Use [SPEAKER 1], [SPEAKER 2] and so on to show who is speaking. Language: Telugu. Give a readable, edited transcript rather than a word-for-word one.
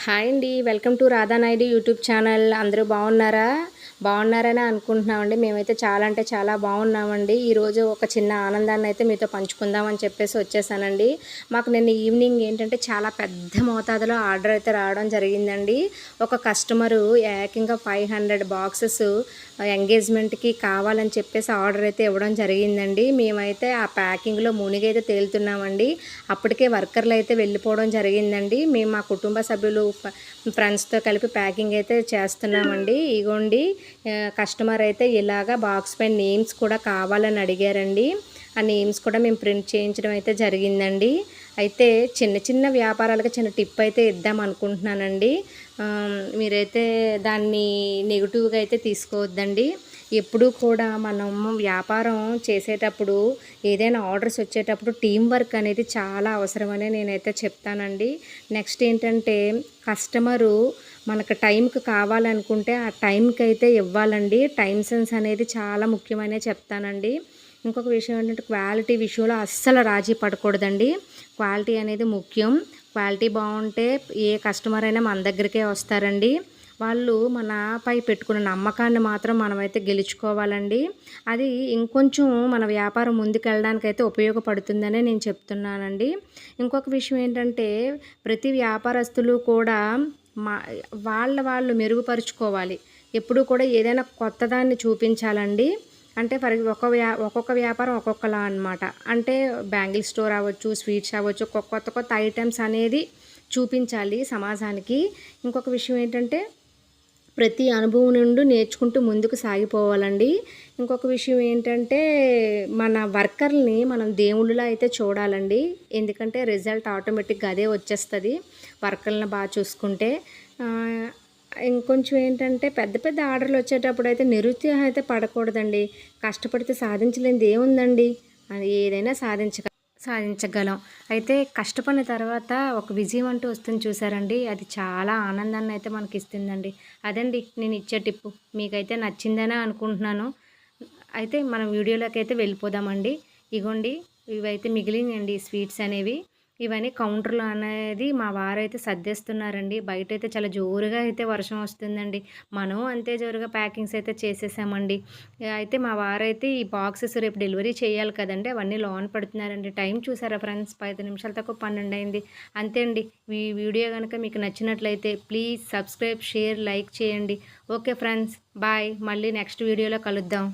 [SPEAKER 1] హాయ్ అండి, welcome to Radha Naidu YouTube channel. అందరూ బాగున్నారని అనుకుంటున్నామండి. మేమైతే చాలా అంటే చాలా బాగున్నామండి. ఈరోజు ఒక చిన్న ఆనందాన్ని అయితే మీతో పంచుకుందామని చెప్పేసి వచ్చేసానండి. మాకు నిన్న ఈవినింగ్ ఏంటంటే చాలా పెద్ద మోతాదులో ఆర్డర్ అయితే రావడం జరిగిందండి. ఒక కస్టమరు ఏకంగా 500 బాక్సెస్ ఎంగేజ్మెంట్కి కావాలని చెప్పేసి ఆర్డర్ అయితే ఇవ్వడం జరిగిందండి. మేమైతే ఆ ప్యాకింగ్లో మునిగైతే తేలుతున్నామండి. అప్పటికే వర్కర్లు అయితే వెళ్ళిపోవడం జరిగిందండి. మేము మా కుటుంబ సభ్యులు ఫ్రెండ్స్తో కలిపి ప్యాకింగ్ అయితే చేస్తున్నామండి. ఇగోండి, కస్టమర్ అయితే ఇలాగా బాక్స్ పైన నేమ్స్ కూడా కావాలని అడిగారండి. ఆ నేమ్స్ కూడా మేము ప్రింట్ చేయించడం అయితే జరిగిందండి. అయితే చిన్న చిన్న వ్యాపారాలకు చిన్న టిప్ అయితే ఇద్దాం అనుకుంటున్నానండి. మీరైతే దాన్ని నెగిటివ్గా అయితే తీసుకోవద్దండి. ఎప్పుడూ కూడా మనం వ్యాపారం చేసేటప్పుడు ఏదైనా ఆర్డర్స్ వచ్చేటప్పుడు టీం వర్క్ అనేది చాలా అవసరమని నేనైతే చెప్తానండి. నెక్స్ట్ ఏంటంటే కస్టమరు మనకు టైంకి కావాలనుకుంటే ఆ టైంకి అయితే ఇవ్వాలండి. టైం సెన్స్ అనేది చాలా ముఖ్యమనే చెప్తానండి. ఇంకొక విషయం ఏంటంటే క్వాలిటీ విషయంలో అస్సలు రాజీ పడకూడదండి. క్వాలిటీ అనేది ముఖ్యం. క్వాలిటీ బాగుంటే ఏ కస్టమర్ అయినా మన దగ్గరికే వస్తారండి. వాళ్ళు మనపై పెట్టుకున్న నమ్మకాన్ని మాత్రం మనమైతే గెలుచుకోవాలండి. అది ఇంకొంచెం మన వ్యాపారం ముందుకెళ్ళడానికైతే ఉపయోగపడుతుందనే నేను చెప్తున్నానండి. ఇంకొక విషయం ఏంటంటే ప్రతి వ్యాపారస్తులు కూడా వాళ్ళు మెరుగుపరుచుకోవాలి. ఎప్పుడూ కూడా ఏదైనా కొత్తదాన్ని చూపించాలండి. అంటే ఒక్కొక్క వ్యాపారం ఒక్కొక్కలా అనమాట. అంటే బ్యాంగిల్ స్టోర్ అవ్వచ్చు, స్వీట్స్ అవ్వచ్చు, కొత్త ఐటమ్స్ అనేది చూపించాలి సమాజానికి. ఇంకొక విషయం ఏంటంటే ప్రతి అనుభవం నుండి నేర్చుకుంటూ ముందుకు సాగిపోవాలండి. ఇంకొక విషయం ఏంటంటే మన వర్కర్ని మనం దేవుళ్ళలా అయితే చూడాలండి. ఎందుకంటే రిజల్ట్ ఆటోమేటిక్గా అదే వచ్చేస్తుంది వర్కర్లను బాగా చూసుకుంటే. ఇంకొంచెం ఏంటంటే పెద్ద పెద్ద ఆర్డర్లు వచ్చేటప్పుడు అయితే నిరుత్సాహం అయితే పడకూడదండి. కష్టపడితే సాధించలేనిది ఏముందండి, అది ఏదైనా సాధించగలం. అయితే కష్టపడిన తర్వాత ఒక విజయం అంటూ వస్తుంది చూసారండి, అది చాలా ఆనందాన్ని అయితే మనకి ఇస్తుందండి. అదండి నేను ఇచ్చే టిప్పు. మీకైతే నచ్చిందనే అనుకుంటున్నాను. అయితే మనం వీడియోలోకి అయితే వెళ్ళిపోదామండి. ఇగోండి, ఇవైతే మిగిలినండి స్వీట్స్ అనేవి. ఇవన్నీ కౌంటర్లో అనేది మా వారైతే సర్దేస్తున్నారండి. బయట అయితే చాలా జోరుగా అయితే వర్షం వస్తుందండి. మనం అంతే జోరుగా ప్యాకింగ్స్ అయితే చేసేసామండి. అయితే మా వారైతే ఈ బాక్సెస్ రేపు డెలివరీ చేయాలి కదండి, అవన్నీ లోన్ పెడుతున్నారండి. టైం చూసారా ఫ్రెండ్స్, 5 నిమిషాలు తక్కువ 12 అయింది. అంతే అండి. ఈ వీడియో కనుక మీకు నచ్చినట్లయితే ప్లీజ్ సబ్స్క్రైబ్, షేర్, లైక్ చేయండి. Okay friends, bye. మళ్ళీ నెక్స్ట్ వీడియోలో కలుద్దాం.